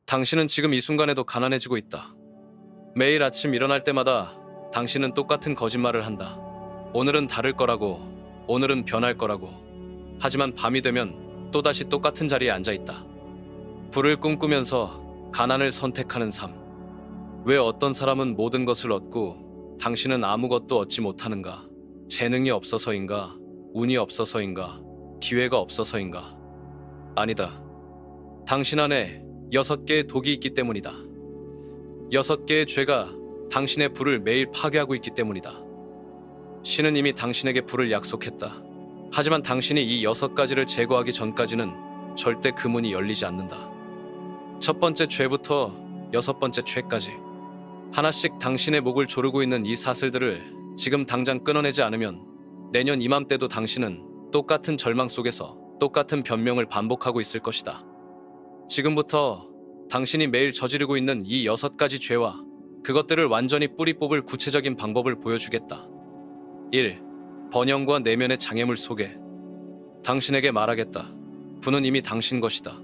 당신은 지금 이 순간에도 가난해지고 있다. 매일 아침 일어날 때마다 당신은 똑같은 거짓말을 한다. 오늘은 다를 거라고, 오늘은 변할 거라고. 하지만 밤이 되면 또다시 똑같은 자리에 앉아 있다. 부를 꿈꾸면서 가난을 선택하는 삶. 왜 어떤 사람은 모든 것을 얻고 당신은 아무것도 얻지 못하는가? 재능이 없어서인가? 운이 없어서인가? 기회가 없어서인가? 아니다. 당신 안에 6개의 독이 있기 때문이다. 6개의 죄가 당신의 부를 매일 파괴하고 있기 때문이다. 신은 이미 당신에게 부를 약속했다. 하지만 당신이 이 6가지를 제거하기 전까지는 절대 그 문이 열리지 않는다. 첫 번째 죄부터 6번째 죄까지. 하나씩 당신의 목을 조르고 있는 이 사슬들을 지금 당장 끊어내지 않으면 내년 이맘때도 당신은 똑같은 절망 속에서 똑같은 변명을 반복하고 있을 것이다. 지금부터 당신이 매일 저지르고 있는 이 6가지 죄와 그것들을 완전히 뿌리 뽑을 구체적인 방법을 보여주겠다. 1. 번영과 내면의 장애물 속에. 당신에게 말하겠다. 부는 이미 당신 것이다.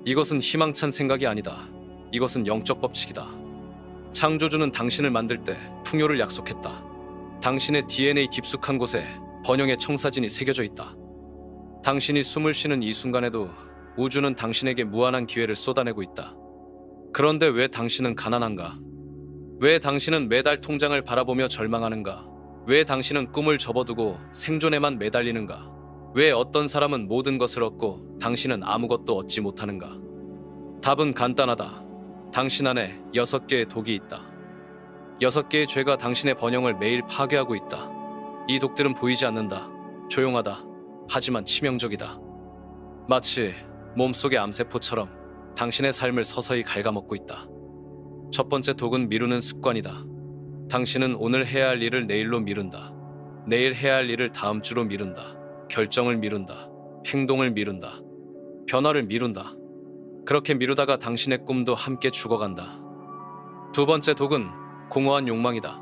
이것은 희망찬 생각이 아니다. 이것은 영적 법칙이다. 창조주는 당신을 만들 때 풍요를 약속했다. 당신의 DNA 깊숙한 곳에 번영의 청사진이 새겨져 있다. 당신이 숨을 쉬는 이 순간에도 우주는 당신에게 무한한 기회를 쏟아내고 있다. 그런데 왜 당신은 가난한가? 왜 당신은 매달 통장을 바라보며 절망하는가? 왜 당신은 꿈을 접어두고 생존에만 매달리는가? 왜 어떤 사람은 모든 것을 얻고 당신은 아무것도 얻지 못하는가? 답은 간단하다. 당신 안에 6개의 독이 있다. 6개의 죄가 당신의 번영을 매일 파괴하고 있다. 이 독들은 보이지 않는다. 조용하다. 하지만 치명적이다. 마치 몸속의 암세포처럼 당신의 삶을 서서히 갉아먹고 있다. 첫 번째 독은 미루는 습관이다. 당신은 오늘 해야 할 일을 내일로 미룬다. 내일 해야 할 일을 다음 주로 미룬다. 결정을 미룬다. 행동을 미룬다. 변화를 미룬다. 그렇게 미루다가 당신의 꿈도 함께 죽어간다. 두 번째 독은 공허한 욕망이다.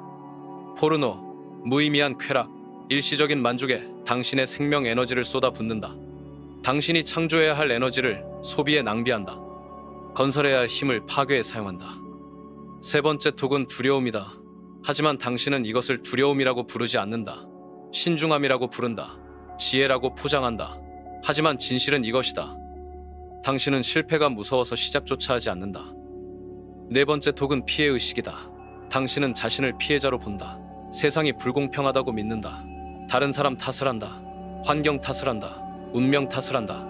포르노, 무의미한 쾌락, 일시적인 만족에 당신의 생명 에너지를 쏟아붓는다. 당신이 창조해야 할 에너지를 소비에 낭비한다. 건설해야 할 힘을 파괴에 사용한다. 세 번째 독은 두려움이다. 하지만 당신은 이것을 두려움이라고 부르지 않는다. 신중함이라고 부른다. 지혜라고 포장한다. 하지만 진실은 이것이다. 당신은 실패가 무서워서 시작조차 하지 않는다. 네 번째 독은 피해의식이다. 당신은 자신을 피해자로 본다. 세상이 불공평하다고 믿는다. 다른 사람 탓을 한다. 환경 탓을 한다. 운명 탓을 한다.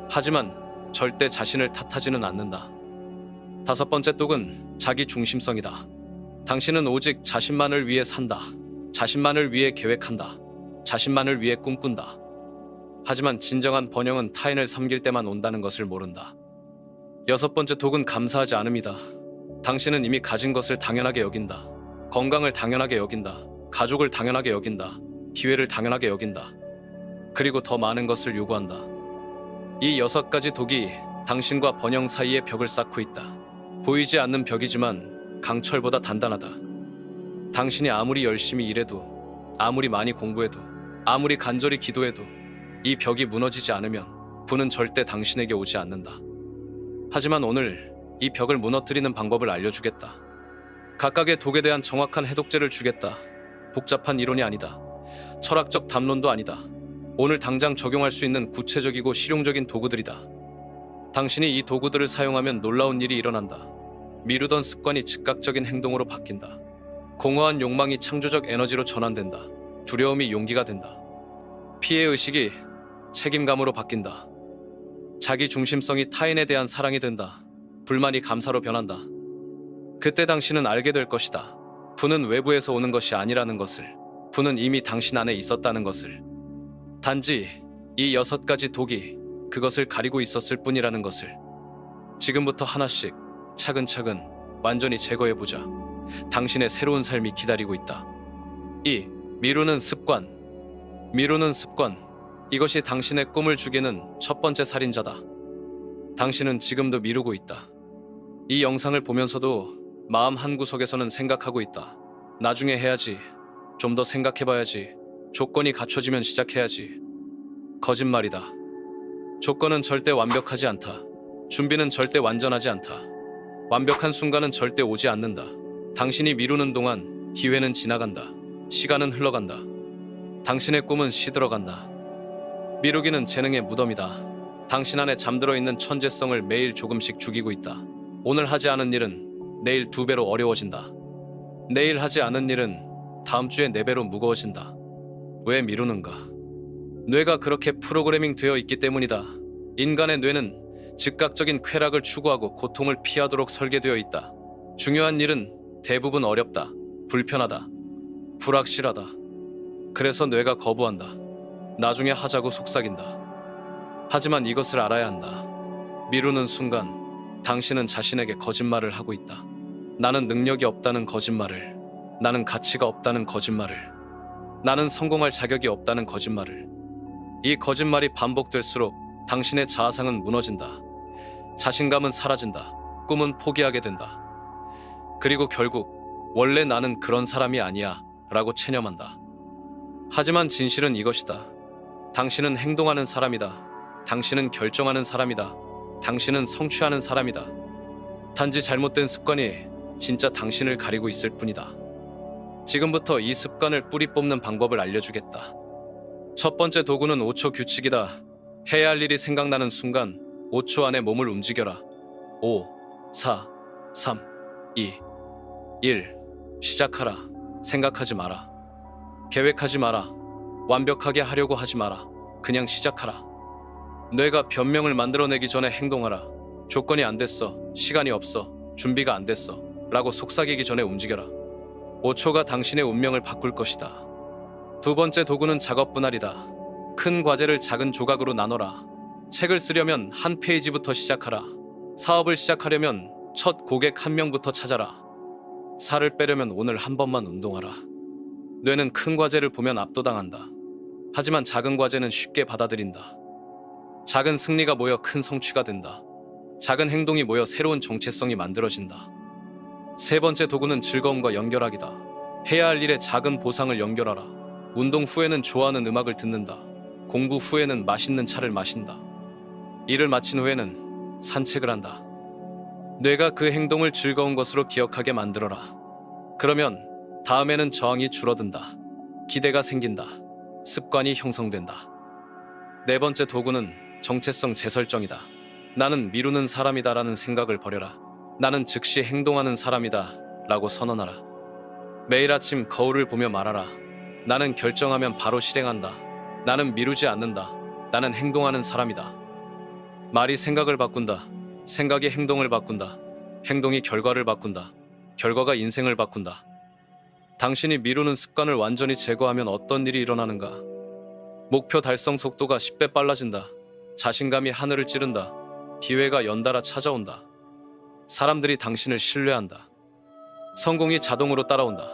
하지만 절대 자신을 탓하지는 않는다. 다섯 번째 독은 자기 중심성이다. 당신은 오직 자신만을 위해 산다. 자신만을 위해 계획한다. 자신만을 위해 꿈꾼다. 하지만 진정한 번영은 타인을 섬길 때만 온다는 것을 모른다. 여섯 번째 독은 감사하지 않음이다. 당신은 이미 가진 것을 당연하게 여긴다. 건강을 당연하게 여긴다. 가족을 당연하게 여긴다. 기회를 당연하게 여긴다. 그리고 더 많은 것을 요구한다. 이 6가지 독이 당신과 번영 사이에 벽을 쌓고 있다. 보이지 않는 벽이지만 강철보다 단단하다. 당신이 아무리 열심히 일해도, 아무리 많이 공부해도, 아무리 간절히 기도해도 이 벽이 무너지지 않으면 부는 절대 당신에게 오지 않는다. 하지만 오늘 이 벽을 무너뜨리는 방법을 알려주겠다. 각각의 독에 대한 정확한 해독제를 주겠다. 복잡한 이론이 아니다. 철학적 담론도 아니다. 오늘 당장 적용할 수 있는 구체적이고 실용적인 도구들이다. 당신이 이 도구들을 사용하면 놀라운 일이 일어난다. 미루던 습관이 즉각적인 행동으로 바뀐다. 공허한 욕망이 창조적 에너지로 전환된다. 두려움이 용기가 된다. 피해의식이 책임감으로 바뀐다. 자기 중심성이 타인에 대한 사랑이 된다. 불만이 감사로 변한다. 그때 당신은 알게 될 것이다. 부는 외부에서 오는 것이 아니라는 것을. 부는 이미 당신 안에 있었다는 것을. 단지 이 6가지 독이 그것을 가리고 있었을 뿐이라는 것을. 지금부터 하나씩 차근차근 완전히 제거해보자. 당신의 새로운 삶이 기다리고 있다. 2. 미루는 습관. 미루는 습관. 이것이 당신의 꿈을 죽이는 첫 번째 살인자다. 당신은 지금도 미루고 있다. 이 영상을 보면서도 마음 한구석에서는 생각하고 있다. 나중에 해야지. 좀 더 생각해봐야지. 조건이 갖춰지면 시작해야지. 거짓말이다. 조건은 절대 완벽하지 않다. 준비는 절대 완전하지 않다. 완벽한 순간은 절대 오지 않는다. 당신이 미루는 동안 기회는 지나간다. 시간은 흘러간다. 당신의 꿈은 시들어간다. 미루기는 재능의 무덤이다. 당신 안에 잠들어 있는 천재성을 매일 조금씩 죽이고 있다. 오늘 하지 않은 일은 내일 2배로 어려워진다. 내일 하지 않은 일은 다음 주에 4배로 무거워진다. 왜 미루는가? 뇌가 그렇게 프로그래밍 되어 있기 때문이다. 인간의 뇌는 즉각적인 쾌락을 추구하고 고통을 피하도록 설계되어 있다. 중요한 일은 대부분 어렵다, 불편하다, 불확실하다. 그래서 뇌가 거부한다. 나중에 하자고 속삭인다. 하지만 이것을 알아야 한다. 미루는 순간 당신은 자신에게 거짓말을 하고 있다. 나는 능력이 없다는 거짓말을, 나는 가치가 없다는 거짓말을, 나는 성공할 자격이 없다는 거짓말을. 이 거짓말이 반복될수록 당신의 자아상은 무너진다. 자신감은 사라진다. 꿈은 포기하게 된다. 그리고 결국 원래 나는 그런 사람이 아니야 라고 체념한다. 하지만 진실은 이것이다. 당신은 행동하는 사람이다. 당신은 결정하는 사람이다. 당신은 성취하는 사람이다. 단지 잘못된 습관이 진짜 당신을 가리고 있을 뿐이다. 지금부터 이 습관을 뿌리 뽑는 방법을 알려주겠다. 첫 번째 도구는 5초 규칙이다. 해야 할 일이 생각나는 순간 5초 안에 몸을 움직여라. 5, 4, 3, 2, 1. 시작하라. 생각하지 마라. 계획하지 마라. 완벽하게 하려고 하지 마라. 그냥 시작하라. 뇌가 변명을 만들어내기 전에 행동하라. 조건이 안 됐어. 시간이 없어. 준비가 안 됐어. 라고 속삭이기 전에 움직여라. 5초가 당신의 운명을 바꿀 것이다. 두 번째 도구는 작업 분할이다. 큰 과제를 작은 조각으로 나눠라. 책을 쓰려면 한 페이지부터 시작하라. 사업을 시작하려면 첫 고객 1명부터 찾아라. 살을 빼려면 오늘 한 번만 운동하라. 뇌는 큰 과제를 보면 압도당한다. 하지만 작은 과제는 쉽게 받아들인다. 작은 승리가 모여 큰 성취가 된다. 작은 행동이 모여 새로운 정체성이 만들어진다. 세 번째 도구는 즐거움과 연결하기다. 해야 할 일에 작은 보상을 연결하라. 운동 후에는 좋아하는 음악을 듣는다. 공부 후에는 맛있는 차를 마신다. 일을 마친 후에는 산책을 한다. 뇌가 그 행동을 즐거운 것으로 기억하게 만들어라. 그러면 다음에는 저항이 줄어든다. 기대가 생긴다. 습관이 형성된다. 네 번째 도구는 정체성 재설정이다. 나는 미루는 사람이다라는 생각을 버려라. 나는 즉시 행동하는 사람이다 라고 선언하라. 매일 아침 거울을 보며 말하라. 나는 결정하면 바로 실행한다. 나는 미루지 않는다. 나는 행동하는 사람이다. 말이 생각을 바꾼다. 생각이 행동을 바꾼다. 행동이 결과를 바꾼다. 결과가 인생을 바꾼다. 당신이 미루는 습관을 완전히 제거하면 어떤 일이 일어나는가? 목표 달성 속도가 10배 빨라진다. 자신감이 하늘을 찌른다. 기회가 연달아 찾아온다. 사람들이 당신을 신뢰한다. 성공이 자동으로 따라온다.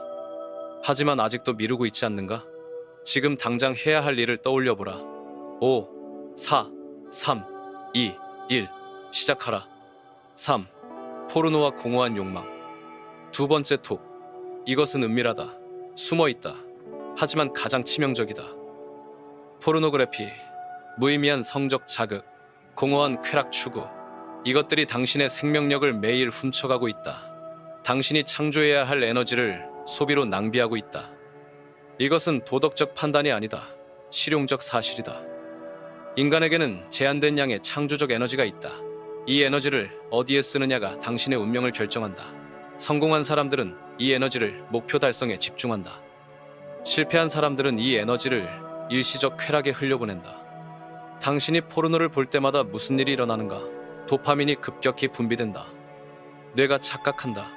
하지만 아직도 미루고 있지 않는가? 지금 당장 해야 할 일을 떠올려보라. 5, 4, 3, 2, 1. 시작하라. 3. 포르노와 공허한 욕망. 두 번째 톡. 이것은 은밀하다. 숨어있다. 하지만 가장 치명적이다. 포르노그래피, 무의미한 성적 자극, 공허한 쾌락 추구. 이것들이 당신의 생명력을 매일 훔쳐가고 있다. 당신이 창조해야 할 에너지를 소비로 낭비하고 있다. 이것은 도덕적 판단이 아니다. 실용적 사실이다. 인간에게는 제한된 양의 창조적 에너지가 있다. 이 에너지를 어디에 쓰느냐가 당신의 운명을 결정한다. 성공한 사람들은 이 에너지를 목표 달성에 집중한다. 실패한 사람들은 이 에너지를 일시적 쾌락에 흘려보낸다. 당신이 포르노를 볼 때마다 무슨 일이 일어나는가? 도파민이 급격히 분비된다. 뇌가 착각한다.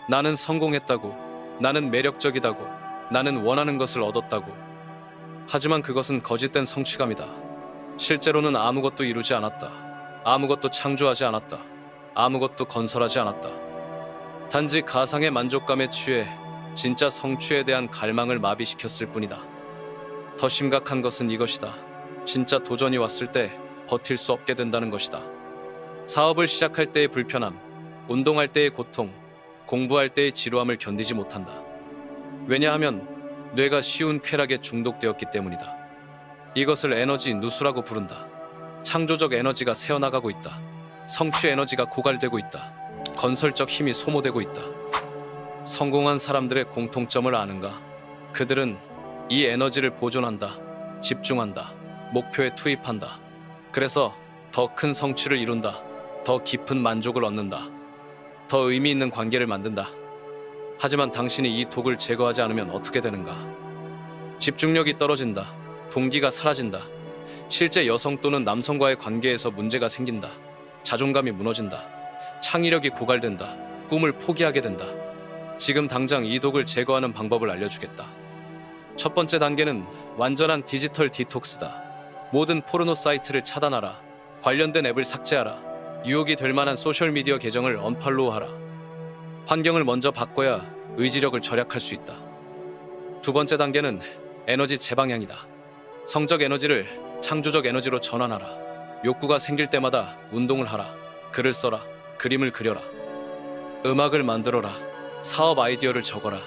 나는 성공했다고. 나는 매력적이다고. 나는 원하는 것을 얻었다고. 하지만 그것은 거짓된 성취감이다. 실제로는 아무것도 이루지 않았다. 아무것도 창조하지 않았다. 아무것도 건설하지 않았다. 단지 가상의 만족감에 취해 진짜 성취에 대한 갈망을 마비시켰을 뿐이다. 더 심각한 것은 이것이다. 진짜 도전이 왔을 때 버틸 수 없게 된다는 것이다. 사업을 시작할 때의 불편함, 운동할 때의 고통, 공부할 때의 지루함을 견디지 못한다. 왜냐하면 뇌가 쉬운 쾌락에 중독되었기 때문이다. 이것을 에너지 누수라고 부른다. 창조적 에너지가 새어나가고 있다. 성취 에너지가 고갈되고 있다. 건설적 힘이 소모되고 있다. 성공한 사람들의 공통점을 아는가? 그들은 이 에너지를 보존한다. 집중한다. 목표에 투입한다. 그래서 더 큰 성취를 이룬다. 더 깊은 만족을 얻는다. 더 의미 있는 관계를 만든다. 하지만 당신이 이 독을 제거하지 않으면 어떻게 되는가? 집중력이 떨어진다. 동기가 사라진다. 실제 여성 또는 남성과의 관계에서 문제가 생긴다. 자존감이 무너진다. 창의력이 고갈된다. 꿈을 포기하게 된다. 지금 당장 이 독을 제거하는 방법을 알려주겠다. 첫 번째 단계는 완전한 디지털 디톡스다. 모든 포르노 사이트를 차단하라. 관련된 앱을 삭제하라. 유혹이 될 만한 소셜미디어 계정을 언팔로우하라. 환경을 먼저 바꿔야 의지력을 절약할 수 있다. 두 번째 단계는 에너지 재방향이다. 성적 에너지를 창조적 에너지로 전환하라. 욕구가 생길 때마다 운동을 하라. 글을 써라. 그림을 그려라. 음악을 만들어라. 사업 아이디어를 적어라.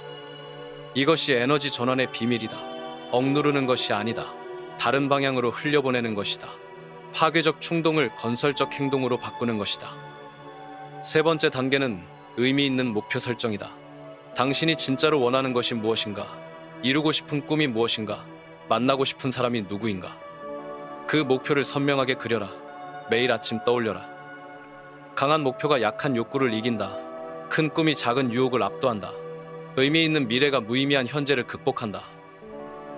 이것이 에너지 전환의 비밀이다. 억누르는 것이 아니다. 다른 방향으로 흘려보내는 것이다. 파괴적 충동을 건설적 행동으로 바꾸는 것이다. 세 번째 단계는 의미 있는 목표 설정이다. 당신이 진짜로 원하는 것이 무엇인가? 이루고 싶은 꿈이 무엇인가? 만나고 싶은 사람이 누구인가? 그 목표를 선명하게 그려라. 매일 아침 떠올려라. 강한 목표가 약한 욕구를 이긴다. 큰 꿈이 작은 유혹을 압도한다. 의미 있는 미래가 무의미한 현재를 극복한다.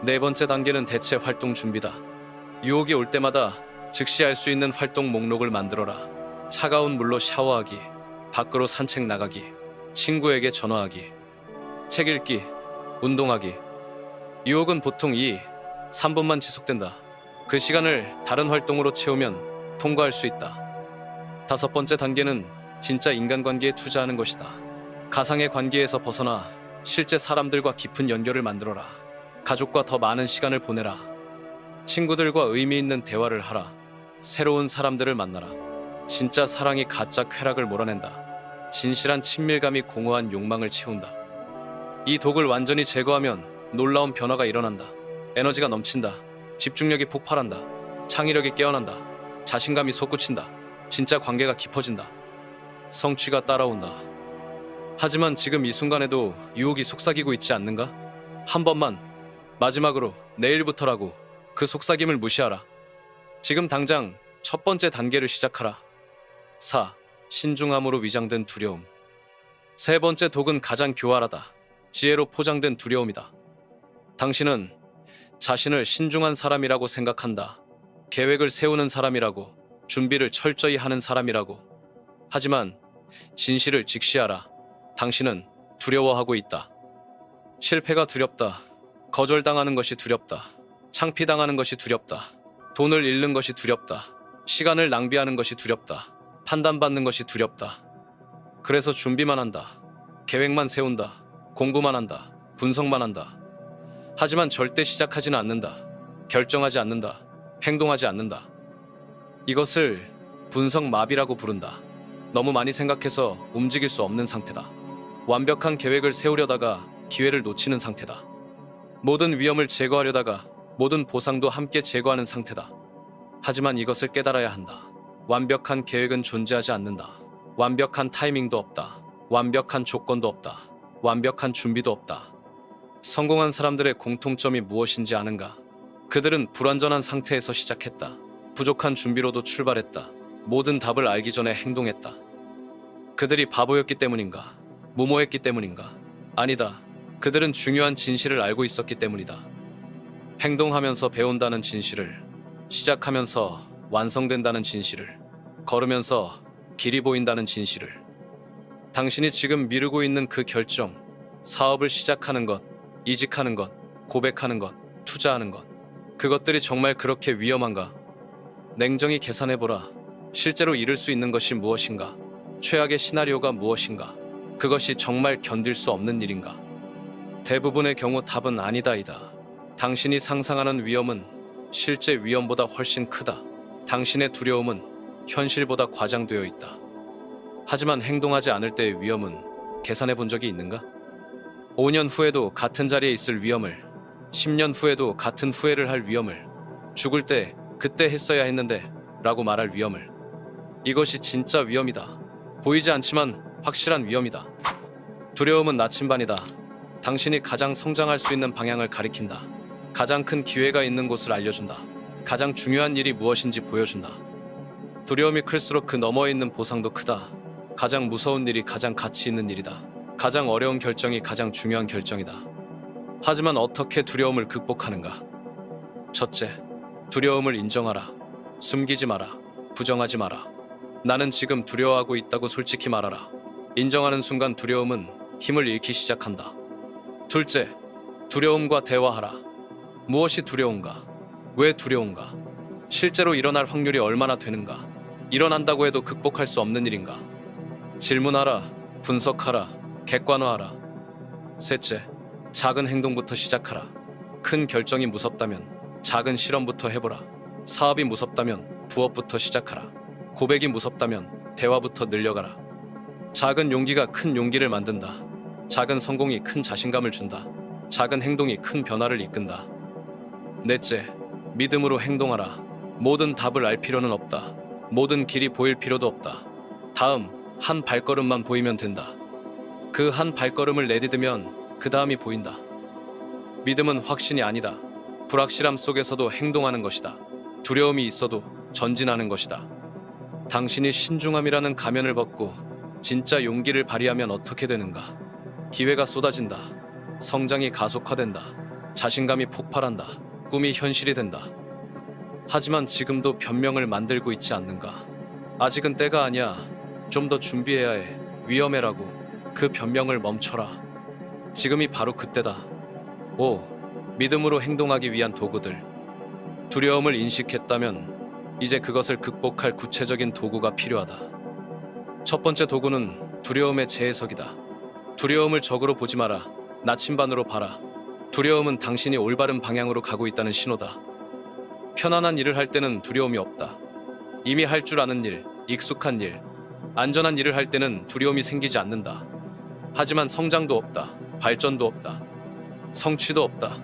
네 번째 단계는 대체 활동 준비다. 유혹이 올 때마다 즉시 할 수 있는 활동 목록을 만들어라. 차가운 물로 샤워하기, 밖으로 산책 나가기, 친구에게 전화하기, 책 읽기, 운동하기. 유혹은 보통 3분만 지속된다. 그 시간을 다른 활동으로 채우면 통과할 수 있다. 다섯 번째 단계는 진짜 인간관계에 투자하는 것이다. 가상의 관계에서 벗어나 실제 사람들과 깊은 연결을 만들어라. 가족과 더 많은 시간을 보내라. 친구들과 의미 있는 대화를 하라. 새로운 사람들을 만나라. 진짜 사랑이 가짜 쾌락을 몰아낸다. 진실한 친밀감이 공허한 욕망을 채운다. 이 독을 완전히 제거하면 놀라운 변화가 일어난다. 에너지가 넘친다. 집중력이 폭발한다. 창의력이 깨어난다. 자신감이 솟구친다. 진짜 관계가 깊어진다. 성취가 따라온다. 하지만 지금 이 순간에도 유혹이 속삭이고 있지 않는가? 한 번만, 마지막으로 내일부터라고 그 속삭임을 무시하라. 지금 당장 첫 번째 단계를 시작하라. 4. 신중함으로 위장된 두려움. 세 번째 독은 가장 교활하다. 지혜로 포장된 두려움이다. 당신은 자신을 신중한 사람이라고 생각한다. 계획을 세우는 사람이라고, 준비를 철저히 하는 사람이라고. 하지만 진실을 직시하라. 당신은 두려워하고 있다. 실패가 두렵다. 거절당하는 것이 두렵다. 창피당하는 것이 두렵다. 돈을 잃는 것이 두렵다. 시간을 낭비하는 것이 두렵다. 판단받는 것이 두렵다. 그래서 준비만 한다. 계획만 세운다. 공부만 한다. 분석만 한다. 하지만 절대 시작하지는 않는다. 결정하지 않는다. 행동하지 않는다. 이것을 분석 마비라고 부른다. 너무 많이 생각해서 움직일 수 없는 상태다. 완벽한 계획을 세우려다가 기회를 놓치는 상태다. 모든 위험을 제거하려다가 모든 보상도 함께 제거하는 상태다. 하지만 이것을 깨달아야 한다. 완벽한 계획은 존재하지 않는다. 완벽한 타이밍도 없다. 완벽한 조건도 없다. 완벽한 준비도 없다. 성공한 사람들의 공통점이 무엇인지 아는가? 그들은 불완전한 상태에서 시작했다. 부족한 준비로도 출발했다. 모든 답을 알기 전에 행동했다. 그들이 바보였기 때문인가? 무모했기 때문인가? 아니다. 그들은 중요한 진실을 알고 있었기 때문이다. 행동하면서 배운다는 진실을, 시작하면서 완성된다는 진실을, 걸으면서 길이 보인다는 진실을. 당신이 지금 미루고 있는 그 결정, 사업을 시작하는 것, 이직하는 것, 고백하는 것, 투자하는 것, 그것들이 정말 그렇게 위험한가? 냉정히 계산해보라. 실제로 이룰 수 있는 것이 무엇인가? 최악의 시나리오가 무엇인가? 그것이 정말 견딜 수 없는 일인가? 대부분의 경우 답은 아니다이다. 당신이 상상하는 위험은 실제 위험보다 훨씬 크다. 당신의 두려움은 현실보다 과장되어 있다. 하지만 행동하지 않을 때의 위험은 계산해 본 적이 있는가? 5년 후에도 같은 자리에 있을 위험을, 10년 후에도 같은 후회를 할 위험을, 죽을 때 그때 했어야 했는데 라고 말할 위험을. 이것이 진짜 위험이다. 보이지 않지만 확실한 위험이다. 두려움은 나침반이다. 당신이 가장 성장할 수 있는 방향을 가리킨다. 가장 큰 기회가 있는 곳을 알려준다. 가장 중요한 일이 무엇인지 보여준다. 두려움이 클수록 그 너머에 있는 보상도 크다. 가장 무서운 일이 가장 가치 있는 일이다. 가장 어려운 결정이 가장 중요한 결정이다. 하지만 어떻게 두려움을 극복하는가? 첫째, 두려움을 인정하라. 숨기지 마라. 부정하지 마라. 나는 지금 두려워하고 있다고 솔직히 말하라. 인정하는 순간 두려움은 힘을 잃기 시작한다. 둘째, 두려움과 대화하라. 무엇이 두려운가? 왜 두려운가? 실제로 일어날 확률이 얼마나 되는가? 일어난다고 해도 극복할 수 없는 일인가? 질문하라. 분석하라. 객관화하라. 셋째, 작은 행동부터 시작하라. 큰 결정이 무섭다면 작은 실험부터 해보라. 사업이 무섭다면 부업부터 시작하라. 고백이 무섭다면 대화부터 늘려가라. 작은 용기가 큰 용기를 만든다. 작은 성공이 큰 자신감을 준다. 작은 행동이 큰 변화를 이끈다. 넷째, 믿음으로 행동하라. 모든 답을 알 필요는 없다. 모든 길이 보일 필요도 없다. 다음 한 발걸음만 보이면 된다. 그 한 발걸음을 내디디면 그 다음이 보인다. 믿음은 확신이 아니다. 불확실함 속에서도 행동하는 것이다. 두려움이 있어도 전진하는 것이다. 당신이 신중함이라는 가면을 벗고 진짜 용기를 발휘하면 어떻게 되는가? 기회가 쏟아진다. 성장이 가속화된다. 자신감이 폭발한다. 꿈이 현실이 된다. 하지만 지금도 변명을 만들고 있지 않는가? 아직은 때가 아니야. 좀 더 준비해야 해. 위험해라고. 그 변명을 멈춰라. 지금이 바로 그때다. 5. 믿음으로 행동하기 위한 도구들. 두려움을 인식했다면 이제 그것을 극복할 구체적인 도구가 필요하다. 첫 번째 도구는 두려움의 재해석이다. 두려움을 적으로 보지 마라. 나침반으로 봐라. 두려움은 당신이 올바른 방향으로 가고 있다는 신호다. 편안한 일을 할 때는 두려움이 없다. 이미 할 줄 아는 일, 익숙한 일, 안전한 일을 할 때는 두려움이 생기지 않는다. 하지만 성장도 없다. 발전도 없다. 성취도 없다.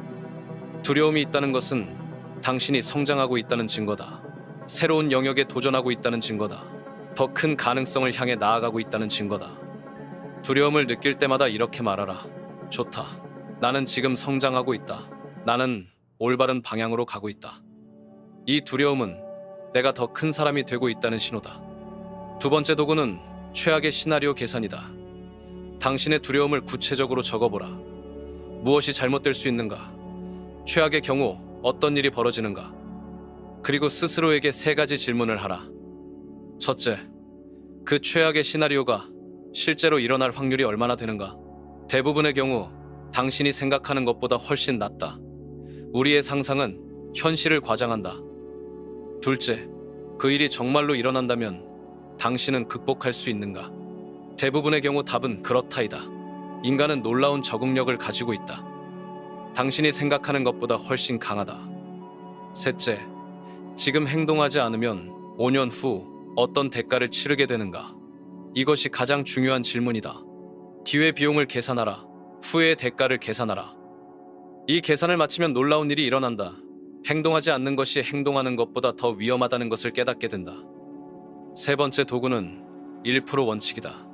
두려움이 있다는 것은 당신이 성장하고 있다는 증거다. 새로운 영역에 도전하고 있다는 증거다. 더 큰 가능성을 향해 나아가고 있다는 증거다. 두려움을 느낄 때마다 이렇게 말하라. 좋다. 나는 지금 성장하고 있다. 나는 올바른 방향으로 가고 있다. 이 두려움은 내가 더 큰 사람이 되고 있다는 신호다. 두 번째 도구는 최악의 시나리오 계산이다. 당신의 두려움을 구체적으로 적어보라. 무엇이 잘못될 수 있는가? 최악의 경우 어떤 일이 벌어지는가? 그리고 스스로에게 3가지 질문을 하라. 첫째, 그 최악의 시나리오가 실제로 일어날 확률이 얼마나 되는가? 대부분의 경우 당신이 생각하는 것보다 훨씬 낫다. 우리의 상상은 현실을 과장한다. 둘째, 그 일이 정말로 일어난다면 당신은 극복할 수 있는가? 대부분의 경우 답은 그렇다이다. 인간은 놀라운 적응력을 가지고 있다. 당신이 생각하는 것보다 훨씬 강하다. 셋째, 지금 행동하지 않으면 5년 후 어떤 대가를 치르게 되는가? 이것이 가장 중요한 질문이다. 기회 비용을 계산하라. 후회의 대가를 계산하라. 이 계산을 마치면 놀라운 일이 일어난다. 행동하지 않는 것이 행동하는 것보다 더 위험하다는 것을 깨닫게 된다. 세 번째 도구는 1% 원칙이다.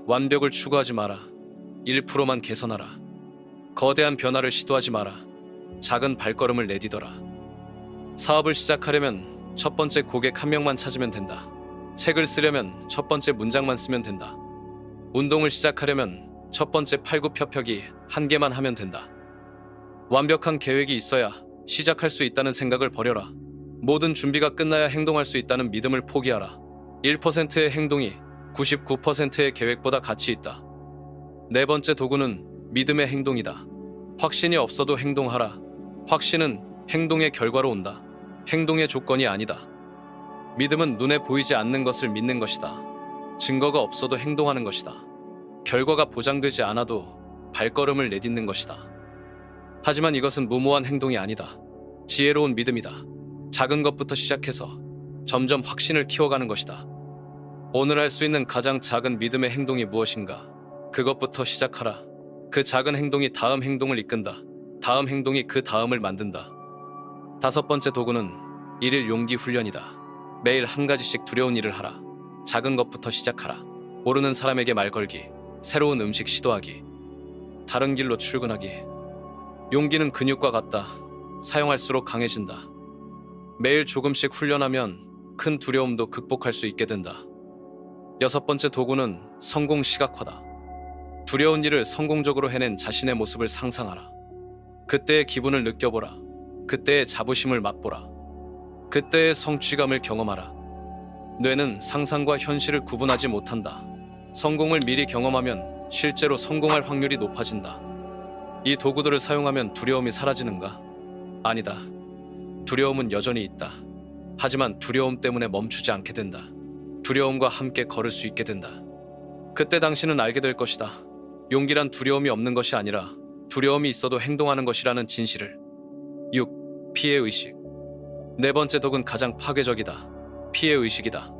완벽을 추구하지 마라. 1%만 개선하라. 거대한 변화를 시도하지 마라. 작은 발걸음을 내디뎌라. 사업을 시작하려면 첫 번째 고객 1명만 찾으면 된다. 책을 쓰려면 첫 번째 문장만 쓰면 된다. 운동을 시작하려면 첫 번째 팔굽혀펴기 1개만 하면 된다. 완벽한 계획이 있어야 시작할 수 있다는 생각을 버려라. 모든 준비가 끝나야 행동할 수 있다는 믿음을 포기하라. 1%의 행동이 99%의 계획보다 가치 있다. 네 번째 도구는 믿음의 행동이다. 확신이 없어도 행동하라. 확신은 행동의 결과로 온다. 행동의 조건이 아니다. 믿음은 눈에 보이지 않는 것을 믿는 것이다. 증거가 없어도 행동하는 것이다. 결과가 보장되지 않아도 발걸음을 내딛는 것이다. 하지만 이것은 무모한 행동이 아니다. 지혜로운 믿음이다. 작은 것부터 시작해서 점점 확신을 키워가는 것이다. 오늘 할 수 있는 가장 작은 믿음의 행동이 무엇인가? 그것부터 시작하라. 그 작은 행동이 다음 행동을 이끈다. 다음 행동이 그 다음을 만든다. 다섯 번째 도구는 일일 용기 훈련이다. 매일 한 가지씩 두려운 일을 하라. 작은 것부터 시작하라. 모르는 사람에게 말 걸기, 새로운 음식 시도하기, 다른 길로 출근하기. 용기는 근육과 같다. 사용할수록 강해진다. 매일 조금씩 훈련하면 큰 두려움도 극복할 수 있게 된다. 여섯 번째 도구는 성공 시각화다. 두려운 일을 성공적으로 해낸 자신의 모습을 상상하라. 그때의 기분을 느껴보라. 그때의 자부심을 맛보라. 그때의 성취감을 경험하라. 뇌는 상상과 현실을 구분하지 못한다. 성공을 미리 경험하면 실제로 성공할 확률이 높아진다. 이 도구들을 사용하면 두려움이 사라지는가? 아니다. 두려움은 여전히 있다. 하지만 두려움 때문에 멈추지 않게 된다. 두려움과 함께 걸을 수 있게 된다. 그때 당신은 알게 될 것이다. 용기란 두려움이 없는 것이 아니라 두려움이 있어도 행동하는 것이라는 진실을. 6. 피해의식. 네 번째 독은 가장 파괴적이다. 피해의식이다.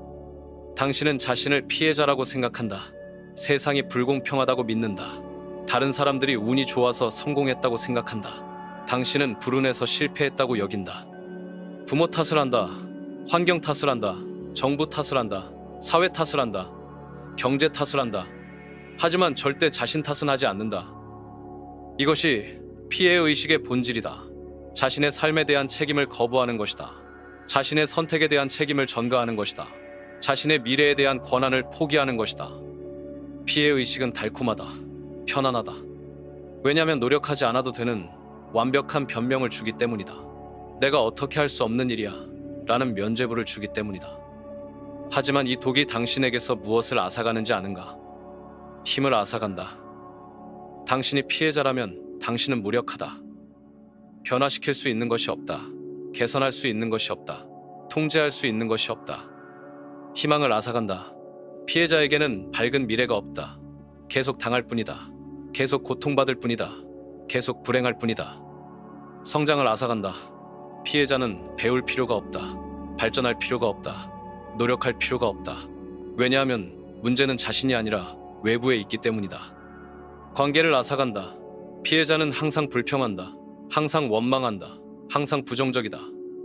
당신은 자신을 피해자라고 생각한다. 세상이 불공평하다고 믿는다. 다른 사람들이 운이 좋아서 성공했다고 생각한다. 당신은 불운해서 실패했다고 여긴다. 부모 탓을 한다. 환경 탓을 한다. 정부 탓을 한다. 사회 탓을 한다. 경제 탓을 한다. 하지만 절대 자신 탓은 하지 않는다. 이것이 피해의식의 본질이다. 자신의 삶에 대한 책임을 거부하는 것이다. 자신의 선택에 대한 책임을 전가하는 것이다. 자신의 미래에 대한 권한을 포기하는 것이다. 피해의식은 달콤하다. 편안하다. 왜냐하면 노력하지 않아도 되는 완벽한 변명을 주기 때문이다. 내가 어떻게 할 수 없는 일이야 라는 면죄부를 주기 때문이다. 하지만 이 독이 당신에게서 무엇을 앗아가는지 아는가? 힘을 앗아간다. 당신이 피해자라면 당신은 무력하다. 변화시킬 수 있는 것이 없다. 개선할 수 있는 것이 없다. 통제할 수 있는 것이 없다. 희망을 앗아간다. 피해자에게는 밝은 미래가 없다. 계속 당할 뿐이다. 계속 고통받을 뿐이다. 계속 불행할 뿐이다. 성장을 앗아간다. 피해자는 배울 필요가 없다. 발전할 필요가 없다. 노력할 필요가 없다. 왜냐하면 문제는 자신이 아니라 외부에 있기 때문이다. 관계를 앗아간다. 피해자는 항상 불평한다. 항상 원망한다. 항상 부정적이다.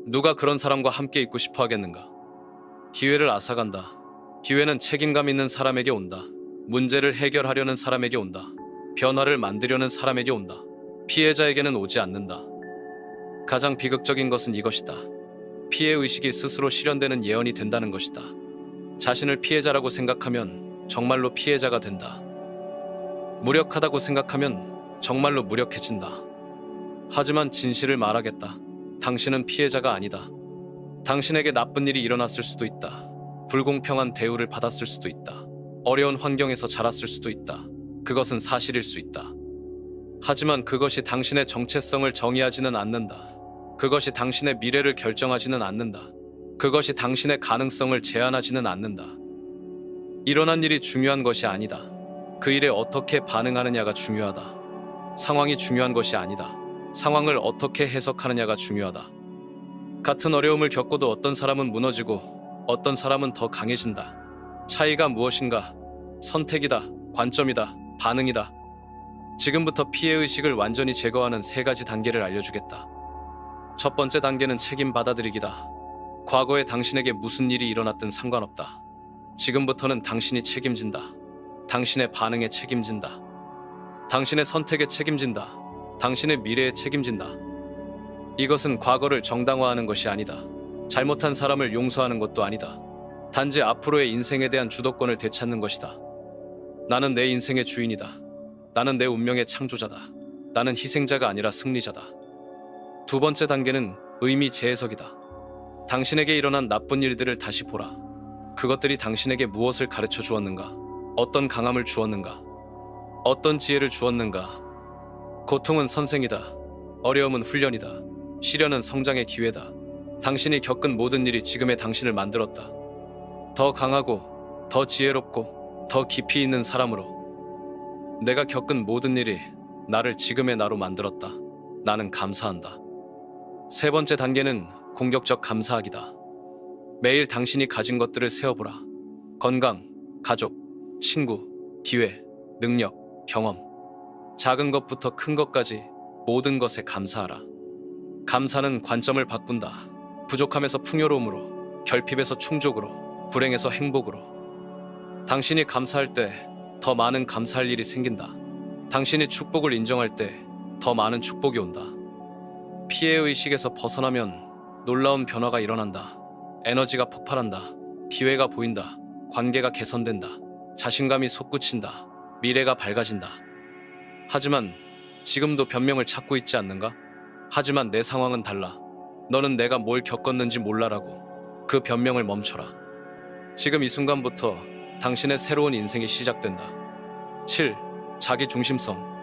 누가 그런 사람과 함께 있고 싶어 하겠는가? 기회를 앗아간다. 기회는 책임감 있는 사람에게 온다. 문제를 해결하려는 사람에게 온다. 변화를 만들려는 사람에게 온다. 피해자에게는 오지 않는다. 가장 비극적인 것은 이것이다. 피해의식이 스스로 실현되는 예언이 된다는 것이다. 자신을 피해자라고 생각하면 정말로 피해자가 된다. 무력하다고 생각하면 정말로 무력해진다. 하지만 진실을 말하겠다. 당신은 피해자가 아니다. 당신에게 나쁜 일이 일어났을 수도 있다. 불공평한 대우를 받았을 수도 있다. 어려운 환경에서 자랐을 수도 있다. 그것은 사실일 수 있다. 하지만 그것이 당신의 정체성을 정의하지는 않는다. 그것이 당신의 미래를 결정하지는 않는다. 그것이 당신의 가능성을 제한하지는 않는다. 일어난 일이 중요한 것이 아니다. 그 일에 어떻게 반응하느냐가 중요하다. 상황이 중요한 것이 아니다. 상황을 어떻게 해석하느냐가 중요하다. 같은 어려움을 겪고도 어떤 사람은 무너지고 어떤 사람은 더 강해진다. 차이가 무엇인가? 선택이다, 관점이다, 반응이다. 지금부터 피해의식을 완전히 제거하는 세 가지 단계를 알려주겠다. 첫 번째 단계는 책임 받아들이기다. 과거에 당신에게 무슨 일이 일어났든 상관없다. 지금부터는 당신이 책임진다. 당신의 반응에 책임진다. 당신의 선택에 책임진다. 당신의 미래에 책임진다. 이것은 과거를 정당화하는 것이 아니다. 잘못한 사람을 용서하는 것도 아니다. 단지 앞으로의 인생에 대한 주도권을 되찾는 것이다. 나는 내 인생의 주인이다. 나는 내 운명의 창조자다. 나는 희생자가 아니라 승리자다. 두 번째 단계는 의미 재해석이다. 당신에게 일어난 나쁜 일들을 다시 보라. 그것들이 당신에게 무엇을 가르쳐 주었는가? 어떤 강함을 주었는가? 어떤 지혜를 주었는가? 고통은 선생이다. 어려움은 훈련이다. 시련은 성장의 기회다. 당신이 겪은 모든 일이 지금의 당신을 만들었다. 더 강하고, 더 지혜롭고, 더 깊이 있는 사람으로. 내가 겪은 모든 일이 나를 지금의 나로 만들었다. 나는 감사한다. 세 번째 단계는 공격적 감사하기다. 매일 당신이 가진 것들을 세어보라. 건강, 가족, 친구, 기회, 능력, 경험. 작은 것부터 큰 것까지 모든 것에 감사하라. 감사는 관점을 바꾼다. 부족함에서 풍요로움으로, 결핍에서 충족으로, 불행에서 행복으로. 당신이 감사할 때 더 많은 감사할 일이 생긴다. 당신이 축복을 인정할 때 더 많은 축복이 온다. 피해의식에서 벗어나면 놀라운 변화가 일어난다. 에너지가 폭발한다. 기회가 보인다. 관계가 개선된다. 자신감이 솟구친다. 미래가 밝아진다. 하지만 지금도 변명을 찾고 있지 않는가? 하지만 내 상황은 달라. 너는 내가 뭘 겪었는지 몰라라고. 그 변명을 멈춰라. 지금 이 순간부터 당신의 새로운 인생이 시작된다. 7. 자기 중심성.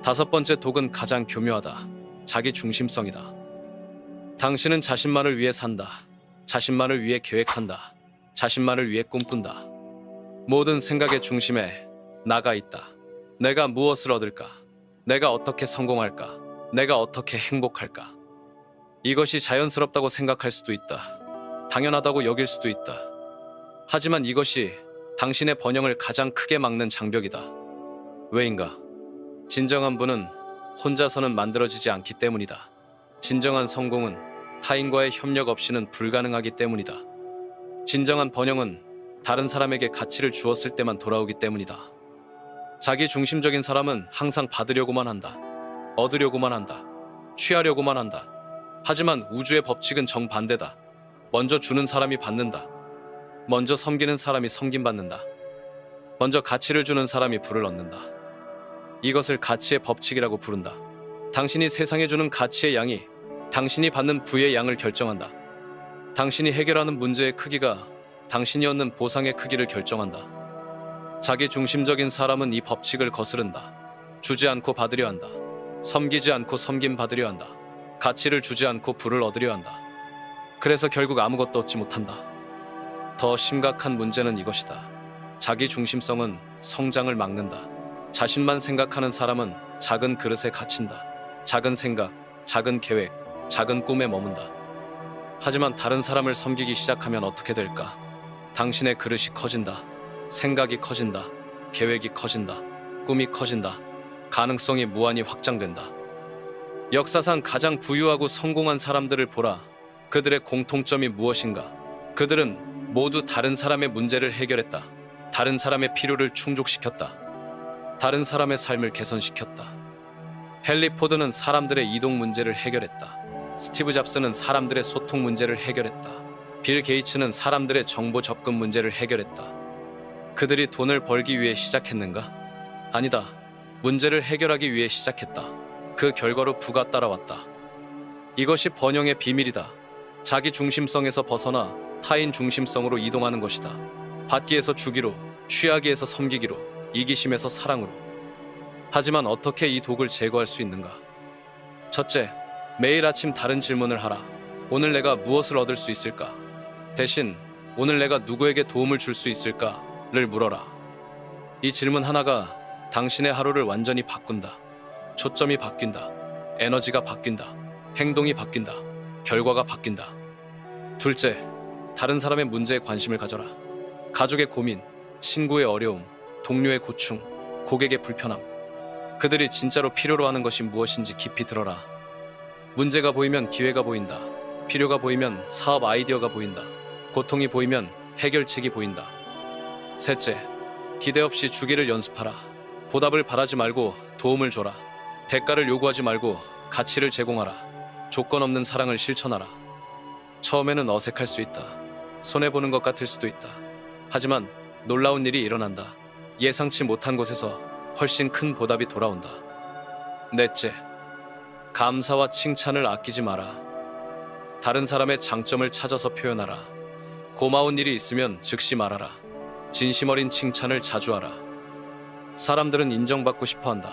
다섯 번째 독은 가장 교묘하다. 자기 중심성이다. 당신은 자신만을 위해 산다. 자신만을 위해 계획한다. 자신만을 위해 꿈꾼다. 모든 생각의 중심에 나가 있다. 내가 무엇을 얻을까? 내가 어떻게 성공할까? 내가 어떻게 행복할까? 이것이 자연스럽다고 생각할 수도 있다. 당연하다고 여길 수도 있다. 하지만 이것이 당신의 번영을 가장 크게 막는 장벽이다. 왜인가? 진정한 부는 혼자서는 만들어지지 않기 때문이다. 진정한 성공은 타인과의 협력 없이는 불가능하기 때문이다. 진정한 번영은 다른 사람에게 가치를 주었을 때만 돌아오기 때문이다. 자기 중심적인 사람은 항상 받으려고만 한다. 얻으려고만 한다. 취하려고만 한다. 하지만 우주의 법칙은 정반대다. 먼저 주는 사람이 받는다. 먼저 섬기는 사람이 섬김받는다. 먼저 가치를 주는 사람이 부를 얻는다. 이것을 가치의 법칙이라고 부른다. 당신이 세상에 주는 가치의 양이 당신이 받는 부의 양을 결정한다. 당신이 해결하는 문제의 크기가 당신이 얻는 보상의 크기를 결정한다. 자기 중심적인 사람은 이 법칙을 거스른다. 주지 않고 받으려 한다. 섬기지 않고 섬김 받으려 한다. 가치를 주지 않고 부를 얻으려 한다. 그래서 결국 아무것도 얻지 못한다. 더 심각한 문제는 이것이다. 자기 중심성은 성장을 막는다. 자신만 생각하는 사람은 작은 그릇에 갇힌다. 작은 생각, 작은 계획, 작은 꿈에 머문다. 하지만 다른 사람을 섬기기 시작하면 어떻게 될까? 당신의 그릇이 커진다. 생각이 커진다. 계획이 커진다. 꿈이 커진다. 가능성이 무한히 확장된다. 역사상 가장 부유하고 성공한 사람들을 보라. 그들의 공통점이 무엇인가? 그들은 모두 다른 사람의 문제를 해결했다. 다른 사람의 필요를 충족시켰다. 다른 사람의 삶을 개선시켰다. 헨리 포드는 사람들의 이동 문제를 해결했다. 스티브 잡스는 사람들의 소통 문제를 해결했다. 빌 게이츠는 사람들의 정보 접근 문제를 해결했다. 그들이 돈을 벌기 위해 시작했는가? 아니다. 문제를 해결하기 위해 시작했다. 그 결과로 부가 따라왔다. 이것이 번영의 비밀이다. 자기 중심성에서 벗어나 타인 중심성으로 이동하는 것이다. 받기에서 주기로, 취하기에서 섬기기로, 이기심에서 사랑으로. 하지만 어떻게 이 독을 제거할 수 있는가? 첫째, 매일 아침 다른 질문을 하라. 오늘 내가 무엇을 얻을 수 있을까? 대신 오늘 내가 누구에게 도움을 줄 수 있을까?를 물어라. 이 질문 하나가 당신의 하루를 완전히 바꾼다. 초점이 바뀐다. 에너지가 바뀐다. 행동이 바뀐다. 결과가 바뀐다. 둘째, 다른 사람의 문제에 관심을 가져라. 가족의 고민, 친구의 어려움, 동료의 고충, 고객의 불편함. 그들이 진짜로 필요로 하는 것이 무엇인지 깊이 들어라. 문제가 보이면 기회가 보인다. 필요가 보이면 사업 아이디어가 보인다. 고통이 보이면 해결책이 보인다. 셋째, 기대 없이 주기를 연습하라. 보답을 바라지 말고 도움을 줘라. 대가를 요구하지 말고 가치를 제공하라. 조건 없는 사랑을 실천하라. 처음에는 어색할 수 있다. 손해보는 것 같을 수도 있다. 하지만 놀라운 일이 일어난다. 예상치 못한 곳에서 훨씬 큰 보답이 돌아온다. 넷째, 감사와 칭찬을 아끼지 마라. 다른 사람의 장점을 찾아서 표현하라. 고마운 일이 있으면 즉시 말하라. 진심 어린 칭찬을 자주 하라. 사람들은 인정받고 싶어한다.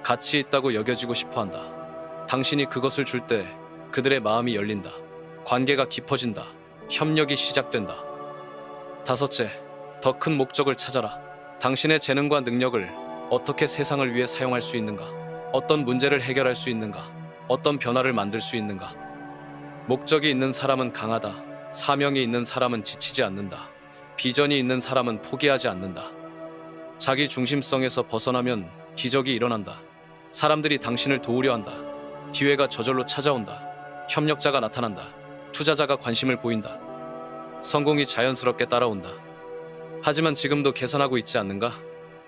가치 있다고 여겨지고 싶어한다. 당신이 그것을 줄 때 그들의 마음이 열린다. 관계가 깊어진다. 협력이 시작된다. 다섯째, 더 큰 목적을 찾아라. 당신의 재능과 능력을 어떻게 세상을 위해 사용할 수 있는가? 어떤 문제를 해결할 수 있는가? 어떤 변화를 만들 수 있는가? 목적이 있는 사람은 강하다. 사명이 있는 사람은 지치지 않는다. 비전이 있는 사람은 포기하지 않는다. 자기 중심성에서 벗어나면 기적이 일어난다. 사람들이 당신을 도우려 한다. 기회가 저절로 찾아온다. 협력자가 나타난다. 투자자가 관심을 보인다. 성공이 자연스럽게 따라온다. 하지만 지금도 계산하고 있지 않는가?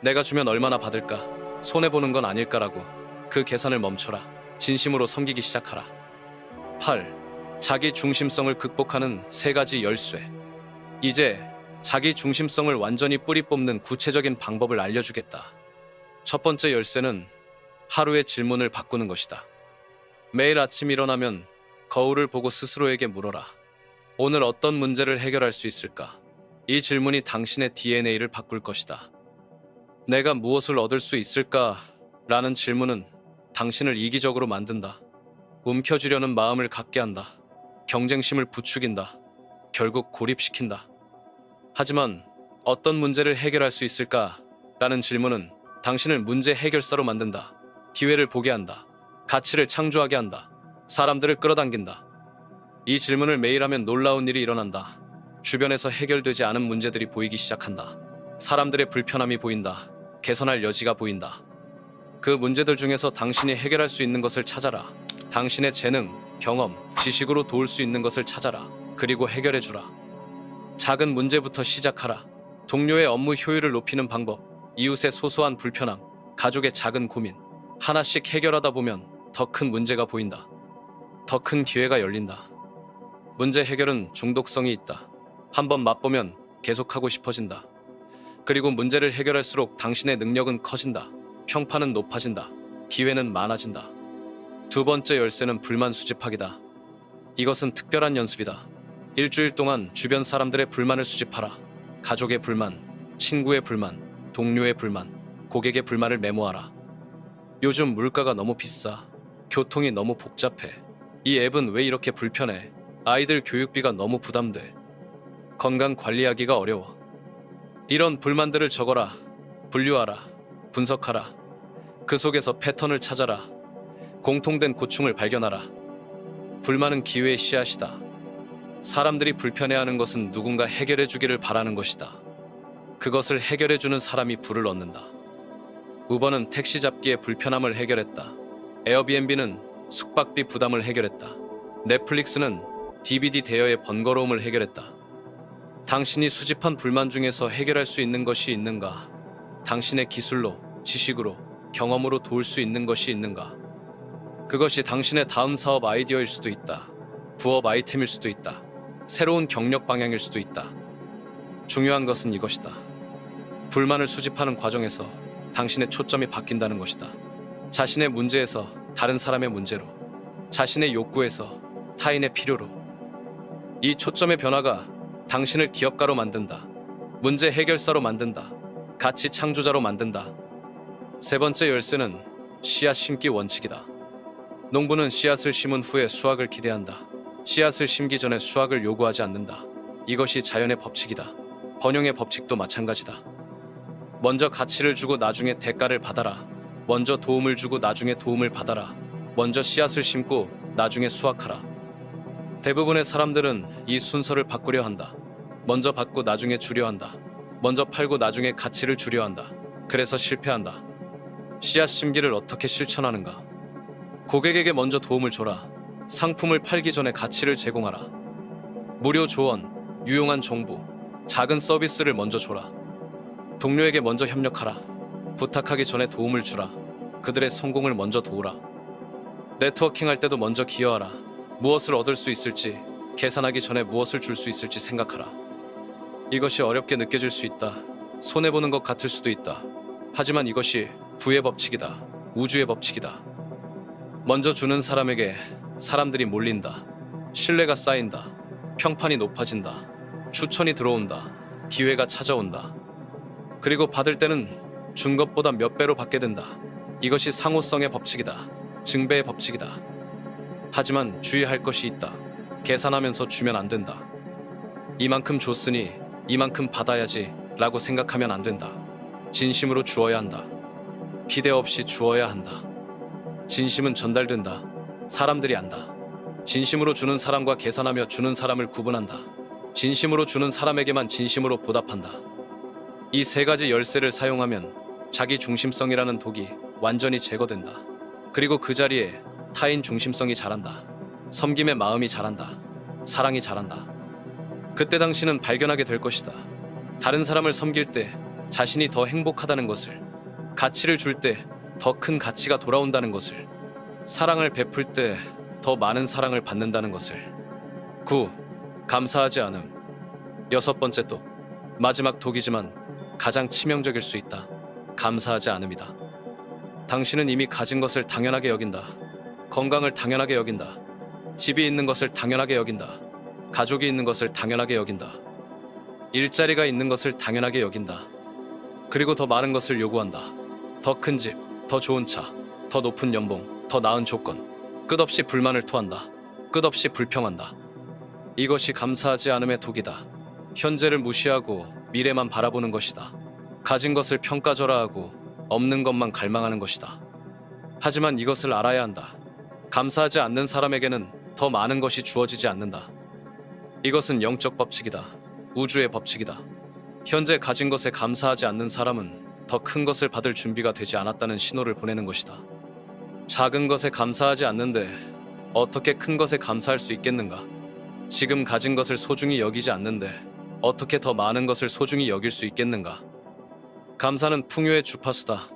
내가 주면 얼마나 받을까? 손해보는 건 아닐까라고. 그 계산을 멈춰라. 진심으로 섬기기 시작하라. 8. 자기 중심성을 극복하는 3가지 열쇠. 이제 자기 중심성을 완전히 뿌리 뽑는 구체적인 방법을 알려주겠다. 첫 번째 열쇠는 하루의 질문을 바꾸는 것이다. 매일 아침 일어나면 거울을 보고 스스로에게 물어라. 오늘 어떤 문제를 해결할 수 있을까? 이 질문이 당신의 DNA를 바꿀 것이다. 내가 무엇을 얻을 수 있을까? 라는 질문은 당신을 이기적으로 만든다. 움켜쥐려는 마음을 갖게 한다. 경쟁심을 부추긴다. 결국 고립시킨다. 하지만 어떤 문제를 해결할 수 있을까? 라는 질문은 당신을 문제 해결사로 만든다. 기회를 보게 한다. 가치를 창조하게 한다. 사람들을 끌어당긴다. 이 질문을 매일 하면 놀라운 일이 일어난다. 주변에서 해결되지 않은 문제들이 보이기 시작한다. 사람들의 불편함이 보인다. 개선할 여지가 보인다. 그 문제들 중에서 당신이 해결할 수 있는 것을 찾아라. 당신의 재능, 경험, 지식으로 도울 수 있는 것을 찾아라. 그리고 해결해주라. 작은 문제부터 시작하라. 동료의 업무 효율을 높이는 방법, 이웃의 소소한 불편함, 가족의 작은 고민. 하나씩 해결하다 보면 더 큰 문제가 보인다. 더 큰 기회가 열린다. 문제 해결은 중독성이 있다. 한번 맛보면 계속하고 싶어진다. 그리고 문제를 해결할수록 당신의 능력은 커진다. 평판은 높아진다. 기회는 많아진다. 두 번째 열쇠는 불만 수집하기다. 이것은 특별한 연습이다. 일주일 동안 주변 사람들의 불만을 수집하라. 가족의 불만, 친구의 불만, 동료의 불만, 고객의 불만을 메모하라. 요즘 물가가 너무 비싸. 교통이 너무 복잡해. 이 앱은 왜 이렇게 불편해? 아이들 교육비가 너무 부담돼. 건강 관리하기가 어려워. 이런 불만들을 적어라. 분류하라. 분석하라. 그 속에서 패턴을 찾아라. 공통된 고충을 발견하라. 불만은 기회의 씨앗이다. 사람들이 불편해하는 것은 누군가 해결해주기를 바라는 것이다. 그것을 해결해주는 사람이 부를 얻는다. 우버는 택시 잡기의 불편함을 해결했다. 에어비앤비는 숙박비 부담을 해결했다. 넷플릭스는 DVD 대여의 번거로움을 해결했다. 당신이 수집한 불만 중에서 해결할 수 있는 것이 있는가? 당신의 기술로, 지식으로, 경험으로 도울 수 있는 것이 있는가? 그것이 당신의 다음 사업 아이디어일 수도 있다. 부업 아이템일 수도 있다. 새로운 경력 방향일 수도 있다. 중요한 것은 이것이다. 불만을 수집하는 과정에서 당신의 초점이 바뀐다는 것이다. 자신의 문제에서 다른 사람의 문제로, 자신의 욕구에서 타인의 필요로. 이 초점의 변화가 당신을 기업가로 만든다. 문제 해결사로 만든다. 가치 창조자로 만든다. 세 번째 열쇠는 씨앗 심기 원칙이다. 농부는 씨앗을 심은 후에 수확을 기대한다. 씨앗을 심기 전에 수확을 요구하지 않는다. 이것이 자연의 법칙이다. 번영의 법칙도 마찬가지다. 먼저 가치를 주고 나중에 대가를 받아라. 먼저 도움을 주고 나중에 도움을 받아라. 먼저 씨앗을 심고 나중에 수확하라. 대부분의 사람들은 이 순서를 바꾸려 한다. 먼저 받고 나중에 주려 한다. 먼저 팔고 나중에 가치를 주려 한다. 그래서 실패한다. 씨앗 심기를 어떻게 실천하는가? 고객에게 먼저 도움을 줘라. 상품을 팔기 전에 가치를 제공하라. 무료 조언, 유용한 정보, 작은 서비스를 먼저 줘라. 동료에게 먼저 협력하라. 부탁하기 전에 도움을 주라. 그들의 성공을 먼저 도우라. 네트워킹 할 때도 먼저 기여하라. 무엇을 얻을 수 있을지, 계산하기 전에 무엇을 줄 수 있을지 생각하라. 이것이 어렵게 느껴질 수 있다. 손해보는 것 같을 수도 있다. 하지만 이것이 부의 법칙이다. 우주의 법칙이다. 먼저 주는 사람에게 사람들이 몰린다. 신뢰가 쌓인다. 평판이 높아진다. 추천이 들어온다. 기회가 찾아온다. 그리고 받을 때는 준 것보다 몇 배로 받게 된다. 이것이 상호성의 법칙이다. 증배의 법칙이다. 하지만 주의할 것이 있다. 계산하면서 주면 안 된다. 이만큼 줬으니 이만큼 받아야지 라고 생각하면 안 된다. 진심으로 주어야 한다. 기대 없이 주어야 한다. 진심은 전달된다. 사람들이 안다. 진심으로 주는 사람과 계산하며 주는 사람을 구분한다. 진심으로 주는 사람에게만 진심으로 보답한다. 이 세 가지 열쇠를 사용하면 자기 중심성이라는 독이 완전히 제거된다. 그리고 그 자리에 타인 중심성이 자란다. 섬김의 마음이 자란다. 사랑이 자란다. 그때 당신은 발견하게 될 것이다. 다른 사람을 섬길 때 자신이 더 행복하다는 것을, 가치를 줄 때 더 큰 가치가 돌아온다는 것을, 사랑을 베풀 때 더 많은 사랑을 받는다는 것을. 9. 감사하지 않음. 여섯 번째 독. 마지막 독이지만 가장 치명적일 수 있다. 감사하지 않음이다. 당신은 이미 가진 것을 당연하게 여긴다. 건강을 당연하게 여긴다. 집이 있는 것을 당연하게 여긴다. 가족이 있는 것을 당연하게 여긴다. 일자리가 있는 것을 당연하게 여긴다. 그리고 더 많은 것을 요구한다. 더 큰 집, 더 좋은 차, 더 높은 연봉, 더 나은 조건. 끝없이 불만을 토한다. 끝없이 불평한다. 이것이 감사하지 않음의 독이다. 현재를 무시하고 미래만 바라보는 것이다. 가진 것을 평가절하하고 없는 것만 갈망하는 것이다. 하지만 이것을 알아야 한다. 감사하지 않는 사람에게는 더 많은 것이 주어지지 않는다. 이것은 영적 법칙이다. 우주의 법칙이다. 현재 가진 것에 감사하지 않는 사람은 더 큰 것을 받을 준비가 되지 않았다는 신호를 보내는 것이다. 작은 것에 감사하지 않는데 어떻게 큰 것에 감사할 수 있겠는가? 지금 가진 것을 소중히 여기지 않는데 어떻게 더 많은 것을 소중히 여길 수 있겠는가? 감사는 풍요의 주파수다.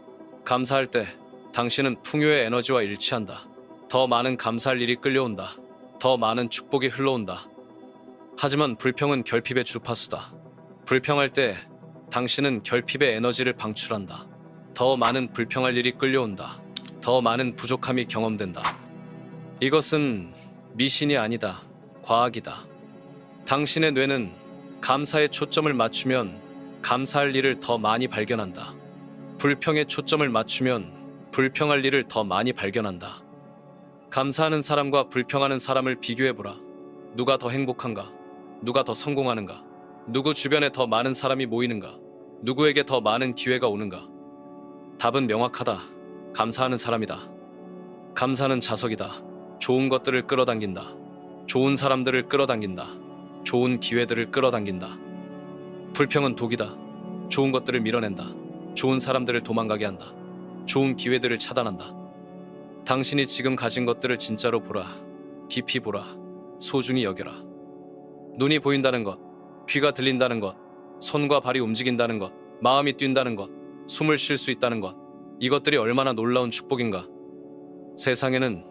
감사할 때 당신은 풍요의 에너지와 일치한다. 더 많은 감사할 일이 끌려온다. 더 많은 축복이 흘러온다. 하지만 불평은 결핍의 주파수다. 불평할 때 당신은 결핍의 에너지를 방출한다. 더 많은 불평할 일이 끌려온다. 더 많은 부족함이 경험된다. 이것은 미신이 아니다. 과학이다. 당신의 뇌는 감사에 초점을 맞추면 감사할 일을 더 많이 발견한다. 불평에 초점을 맞추면 불평할 일을 더 많이 발견한다. 감사하는 사람과 불평하는 사람을 비교해보라. 누가 더 행복한가? 누가 더 성공하는가? 누구 주변에 더 많은 사람이 모이는가? 누구에게 더 많은 기회가 오는가? 답은 명확하다. 감사하는 사람이다. 감사는 자석이다. 좋은 것들을 끌어당긴다. 좋은 사람들을 끌어당긴다. 좋은 기회들을 끌어당긴다. 불평은 독이다. 좋은 것들을 밀어낸다. 좋은 사람들을 도망가게 한다. 좋은 기회들을 차단한다. 당신이 지금 가진 것들을 진짜로 보라. 깊이 보라. 소중히 여겨라. 눈이 보인다는 것, 귀가 들린다는 것, 손과 발이 움직인다는 것, 마음이 뛴다는 것, 숨을 쉴 수 있다는 것, 이것들이 얼마나 놀라운 축복인가. 세상에는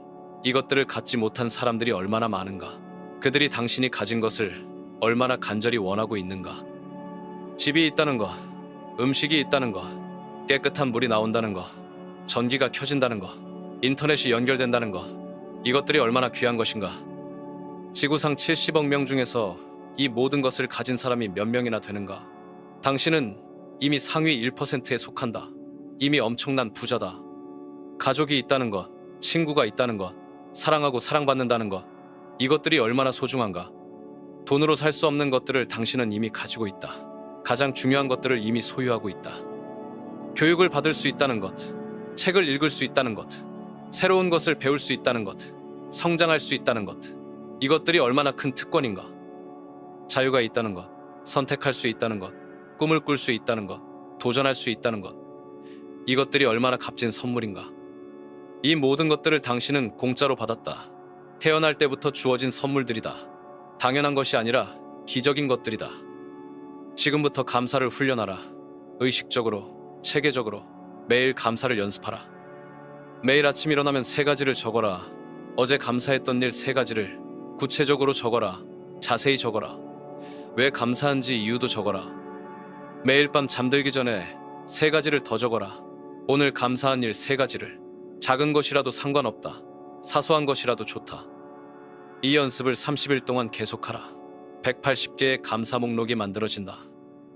이것들을 갖지 못한 사람들이 얼마나 많은가. 그들이 당신이 가진 것을 얼마나 간절히 원하고 있는가. 집이 있다는 것, 음식이 있다는 것, 깨끗한 물이 나온다는 것, 전기가 켜진다는 것, 인터넷이 연결된다는 것, 이것들이 얼마나 귀한 것인가. 지구상 70억 명 중에서 이 모든 것을 가진 사람이 몇 명이나 되는가. 당신은 이미 상위 1%에 속한다. 이미 엄청난 부자다. 가족이 있다는 것, 친구가 있다는 것, 사랑하고 사랑받는다는 것, 이것들이 얼마나 소중한가. 돈으로 살 수 없는 것들을 당신은 이미 가지고 있다. 가장 중요한 것들을 이미 소유하고 있다. 교육을 받을 수 있다는 것, 책을 읽을 수 있다는 것, 새로운 것을 배울 수 있다는 것, 성장할 수 있다는 것, 이것들이 얼마나 큰 특권인가. 자유가 있다는 것, 선택할 수 있다는 것, 꿈을 꿀 수 있다는 것, 도전할 수 있다는 것, 이것들이 얼마나 값진 선물인가. 이 모든 것들을 당신은 공짜로 받았다. 태어날 때부터 주어진 선물들이다. 당연한 것이 아니라 기적인 것들이다. 지금부터 감사를 훈련하라. 의식적으로, 체계적으로 매일 감사를 연습하라. 매일 아침 일어나면 3가지를 적어라. 어제 감사했던 일 3가지를 구체적으로 적어라. 자세히 적어라. 왜 감사한지 이유도 적어라. 매일 밤 잠들기 전에 3가지를 더 적어라. 오늘 감사한 일 3가지를. 작은 것이라도 상관없다. 사소한 것이라도 좋다. 이 연습을 30일 동안 계속하라. 180개의 감사 목록이 만들어진다.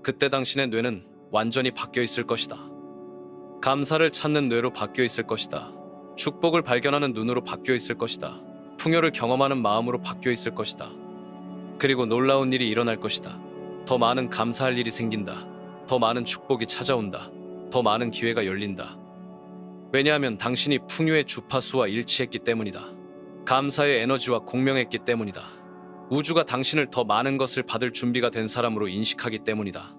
그때 당신의 뇌는 완전히 바뀌어 있을 것이다. 감사를 찾는 뇌로 바뀌어 있을 것이다. 축복을 발견하는 눈으로 바뀌어 있을 것이다. 풍요를 경험하는 마음으로 바뀌어 있을 것이다. 그리고 놀라운 일이 일어날 것이다. 더 많은 감사할 일이 생긴다. 더 많은 축복이 찾아온다. 더 많은 기회가 열린다. 왜냐하면 당신이 풍요의 주파수와 일치했기 때문이다. 감사의 에너지와 공명했기 때문이다. 우주가 당신을 더 많은 것을 받을 준비가 된 사람으로 인식하기 때문이다.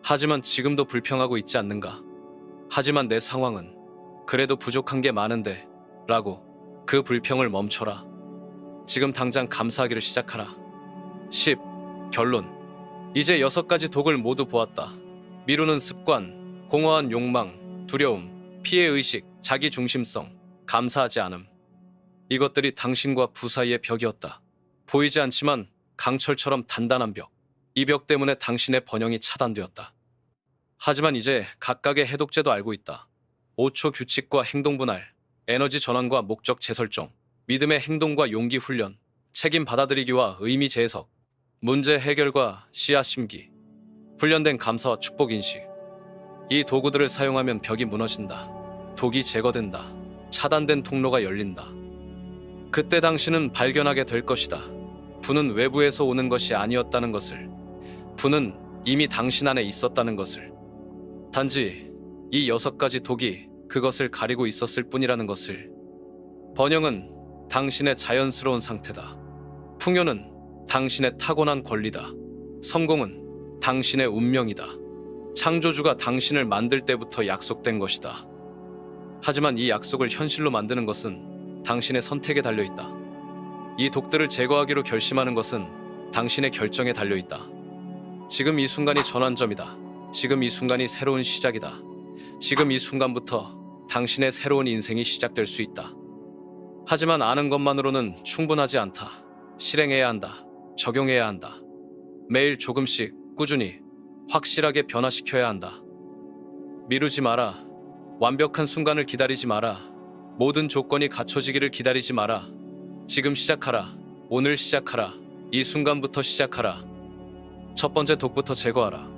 하지만 지금도 불평하고 있지 않는가? 하지만 내 상황은 그래도 부족한 게 많은데 라고 그 불평을 멈춰라. 지금 당장 감사하기를 시작하라. 10. 결론. 이제 6가지 독을 모두 보았다. 미루는 습관, 공허한 욕망, 두려움, 피해의식, 자기중심성, 감사하지 않음. 이것들이 당신과 부 사이의 벽이었다. 보이지 않지만 강철처럼 단단한 벽. 이 벽 때문에 당신의 번영이 차단되었다. 하지만 이제 각각의 해독제도 알고 있다. 5초 규칙과 행동 분할, 에너지 전환과 목적 재설정, 믿음의 행동과 용기 훈련, 책임 받아들이기와 의미 재해석, 문제 해결과 씨앗 심기, 훈련된 감사와 축복 인식. 이 도구들을 사용하면 벽이 무너진다. 독이 제거된다. 차단된 통로가 열린다. 그때 당신은 발견하게 될 것이다. 부는 외부에서 오는 것이 아니었다는 것을. 부는 이미 당신 안에 있었다는 것을. 단지 이 6가지 독이 그것을 가리고 있었을 뿐이라는 것을. 번영은 당신의 자연스러운 상태다. 풍요는 당신의 타고난 권리다. 성공은 당신의 운명이다. 창조주가 당신을 만들 때부터 약속된 것이다. 하지만 이 약속을 현실로 만드는 것은 당신의 선택에 달려있다. 이 독들을 제거하기로 결심하는 것은 당신의 결정에 달려있다. 지금 이 순간이 전환점이다. 지금 이 순간이 새로운 시작이다. 지금 이 순간부터 당신의 새로운 인생이 시작될 수 있다. 하지만 아는 것만으로는 충분하지 않다. 실행해야 한다. 적용해야 한다. 매일 조금씩 꾸준히 확실하게 변화시켜야 한다. 미루지 마라. 완벽한 순간을 기다리지 마라. 모든 조건이 갖춰지기를 기다리지 마라. 지금 시작하라. 오늘 시작하라. 이 순간부터 시작하라. 첫 번째 독부터 제거하라.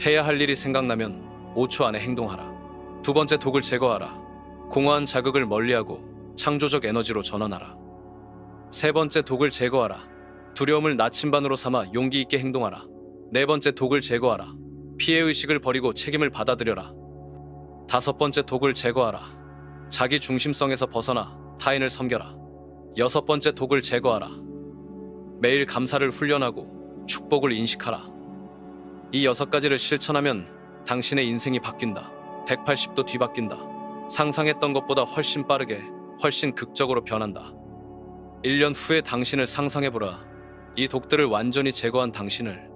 해야 할 일이 생각나면 5초 안에 행동하라. 두 번째 독을 제거하라. 공허한 자극을 멀리하고 창조적 에너지로 전환하라. 세 번째 독을 제거하라. 두려움을 나침반으로 삼아 용기 있게 행동하라. 네 번째 독을 제거하라. 피해의식을 버리고 책임을 받아들여라. 다섯 번째 독을 제거하라. 자기 중심성에서 벗어나 타인을 섬겨라. 여섯 번째 독을 제거하라. 매일 감사를 훈련하고 축복을 인식하라. 이 6가지를 실천하면 당신의 인생이 바뀐다. 180도 뒤바뀐다. 상상했던 것보다 훨씬 빠르게, 훨씬 극적으로 변한다. 1년 후에 당신을 상상해보라. 이 독들을 완전히 제거한 당신을.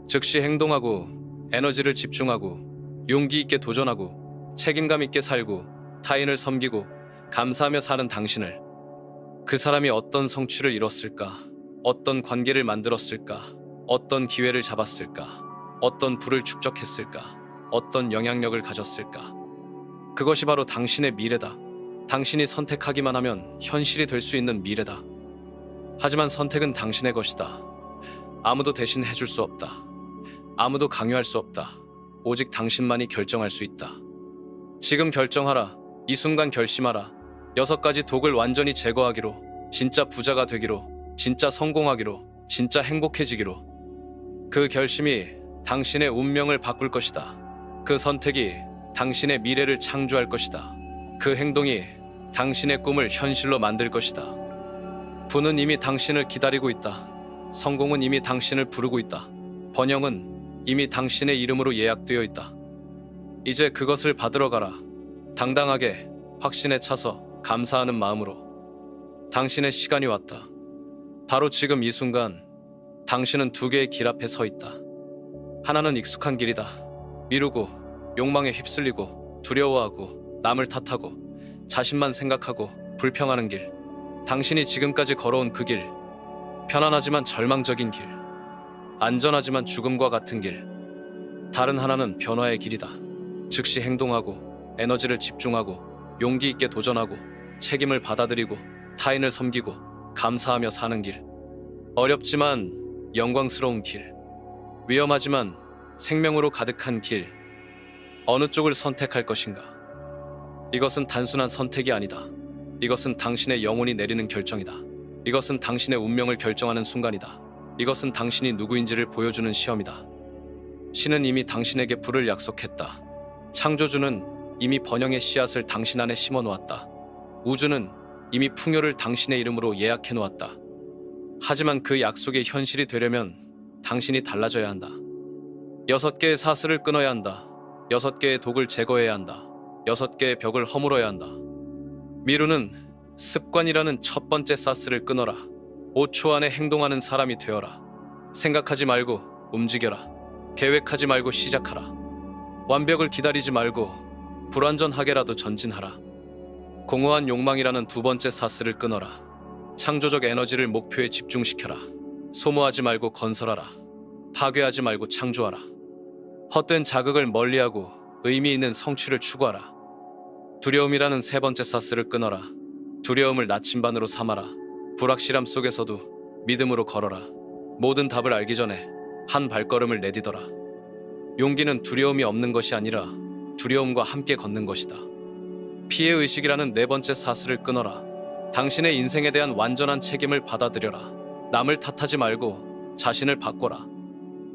즉시 행동하고 에너지를 집중하고 용기 있게 도전하고 책임감 있게 살고 타인을 섬기고 감사하며 사는 당신을. 그 사람이 어떤 성취를 이뤘을까? 어떤 관계를 만들었을까? 어떤 기회를 잡았을까? 어떤 부를 축적했을까? 어떤 영향력을 가졌을까? 그것이 바로 당신의 미래다. 당신이 선택하기만 하면 현실이 될 수 있는 미래다. 하지만 선택은 당신의 것이다. 아무도 대신 해줄 수 없다. 아무도 강요할 수 없다. 오직 당신만이 결정할 수 있다. 지금 결정하라. 이 순간 결심하라. 6가지 독을 완전히 제거하기로, 진짜 부자가 되기로, 진짜 성공하기로, 진짜 행복해지기로. 그 결심이 당신의 운명을 바꿀 것이다. 그 선택이 당신의 미래를 창조할 것이다. 그 행동이 당신의 꿈을 현실로 만들 것이다. 부는 이미 당신을 기다리고 있다. 성공은 이미 당신을 부르고 있다. 번영은 이미 당신의 이름으로 예약되어 있다. 이제 그것을 받으러 가라. 당당하게, 확신에 차서 감사하는 마음으로. 당신의 시간이 왔다. 바로 지금 이 순간 당신은 2개의 길 앞에 서 있다. 하나는 익숙한 길이다. 미루고 욕망에 휩쓸리고 두려워하고 남을 탓하고 자신만 생각하고 불평하는 길. 당신이 지금까지 걸어온 그 길. 편안하지만 절망적인 길. 안전하지만 죽음과 같은 길. 다른 하나는 변화의 길이다. 즉시 행동하고 에너지를 집중하고 용기 있게 도전하고 책임을 받아들이고 타인을 섬기고 감사하며 사는 길. 어렵지만 영광스러운 길. 위험하지만 생명으로 가득한 길. 어느 쪽을 선택할 것인가? 이것은 단순한 선택이 아니다. 이것은 당신의 영혼이 내리는 결정이다. 이것은 당신의 운명을 결정하는 순간이다. 이것은 당신이 누구인지를 보여주는 시험이다. 신은 이미 당신에게 부를 약속했다. 창조주는 이미 번영의 씨앗을 당신 안에 심어 놓았다. 우주는 이미 풍요를 당신의 이름으로 예약해 놓았다. 하지만 그 약속이 현실이 되려면 당신이 달라져야 한다. 6개의 사슬을 끊어야 한다. 6개의 독을 제거해야 한다. 6개의 벽을 허물어야 한다. 미루는 습관이라는 첫 번째 사슬을 끊어라. 5초 안에 행동하는 사람이 되어라. 생각하지 말고 움직여라. 계획하지 말고 시작하라. 완벽을 기다리지 말고 불완전하게라도 전진하라. 공허한 욕망이라는 두 번째 사슬을 끊어라. 창조적 에너지를 목표에 집중시켜라. 소모하지 말고 건설하라. 파괴하지 말고 창조하라. 헛된 자극을 멀리하고 의미 있는 성취를 추구하라. 두려움이라는 세 번째 사슬을 끊어라. 두려움을 나침반으로 삼아라. 불확실함 속에서도 믿음으로 걸어라. 모든 답을 알기 전에 한 발걸음을 내디뎌라. 용기는 두려움이 없는 것이 아니라 두려움과 함께 걷는 것이다. 피해의식이라는 네 번째 사슬을 끊어라. 당신의 인생에 대한 완전한 책임을 받아들여라. 남을 탓하지 말고 자신을 바꿔라.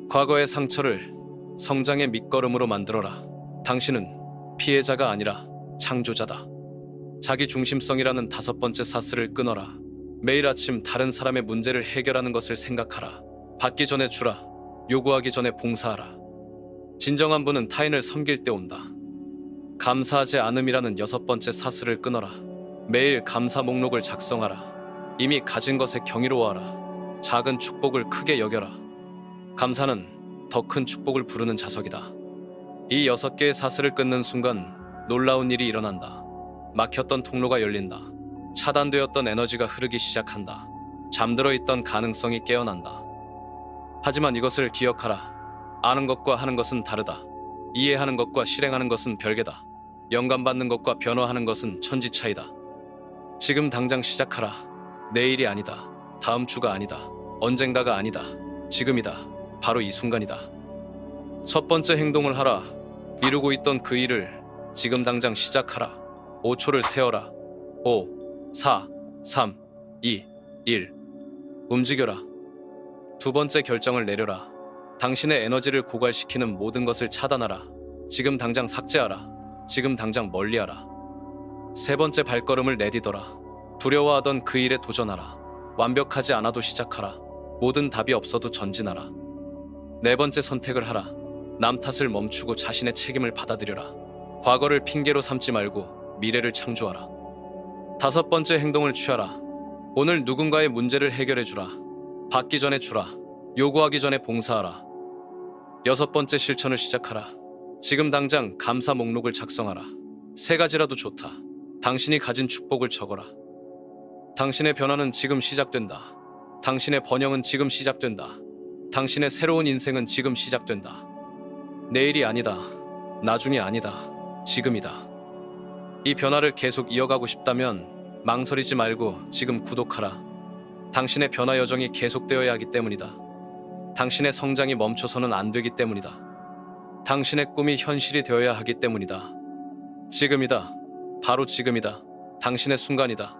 과거의 상처를 성장의 밑거름으로 만들어라. 당신은 피해자가 아니라 창조자다. 자기 중심성이라는 다섯 번째 사슬을 끊어라. 매일 아침 다른 사람의 문제를 해결하는 것을 생각하라. 받기 전에 주라. 요구하기 전에 봉사하라. 진정한 분은 타인을 섬길 때 온다. 감사하지 않음이라는 여섯 번째 사슬을 끊어라. 매일 감사 목록을 작성하라. 이미 가진 것에 경이로워하라. 작은 축복을 크게 여겨라. 감사는 더 큰 축복을 부르는 자석이다. 이 여섯 개의 사슬을 끊는 순간 놀라운 일이 일어난다. 막혔던 통로가 열린다. 차단되었던 에너지가 흐르기 시작한다. 잠들어 있던 가능성이 깨어난다. 하지만 이것을 기억하라. 아는 것과 하는 것은 다르다. 이해하는 것과 실행하는 것은 별개다. 영감받는 것과 변화하는 것은 천지 차이다. 지금 당장 시작하라. 내일이 아니다. 다음 주가 아니다. 언젠가가 아니다. 지금이다. 바로 이 순간이다. 첫 번째 행동을 하라. 미루고 있던 그 일을 지금 당장 시작하라. 5초를 세어라. 5, 4, 3, 2, 1. 움직여라. 두 번째 결정을 내려라. 당신의 에너지를 고갈시키는 모든 것을 차단하라. 지금 당장 삭제하라. 지금 당장 멀리하라. 세 번째 발걸음을 내디뎌라. 두려워하던 그 일에 도전하라. 완벽하지 않아도 시작하라. 모든 답이 없어도 전진하라. 네 번째 선택을 하라. 남 탓을 멈추고 자신의 책임을 받아들여라. 과거를 핑계로 삼지 말고 미래를 창조하라. 다섯 번째 행동을 취하라. 오늘 누군가의 문제를 해결해 주라. 받기 전에 주라. 요구하기 전에 봉사하라. 여섯 번째 실천을 시작하라. 지금 당장 감사 목록을 작성하라. 세 가지라도 좋다. 당신이 가진 축복을 적어라. 당신의 변화는 지금 시작된다. 당신의 번영은 지금 시작된다. 당신의 새로운 인생은 지금 시작된다. 내일이 아니다. 나중이 아니다. 지금이다. 이 변화를 계속 이어가고 싶다면 망설이지 말고 지금 구독하라. 당신의 변화 여정이 계속되어야 하기 때문이다. 당신의 성장이 멈춰서는 안 되기 때문이다. 당신의 꿈이 현실이 되어야 하기 때문이다. 지금이다. 바로 지금이다. 당신의 순간이다.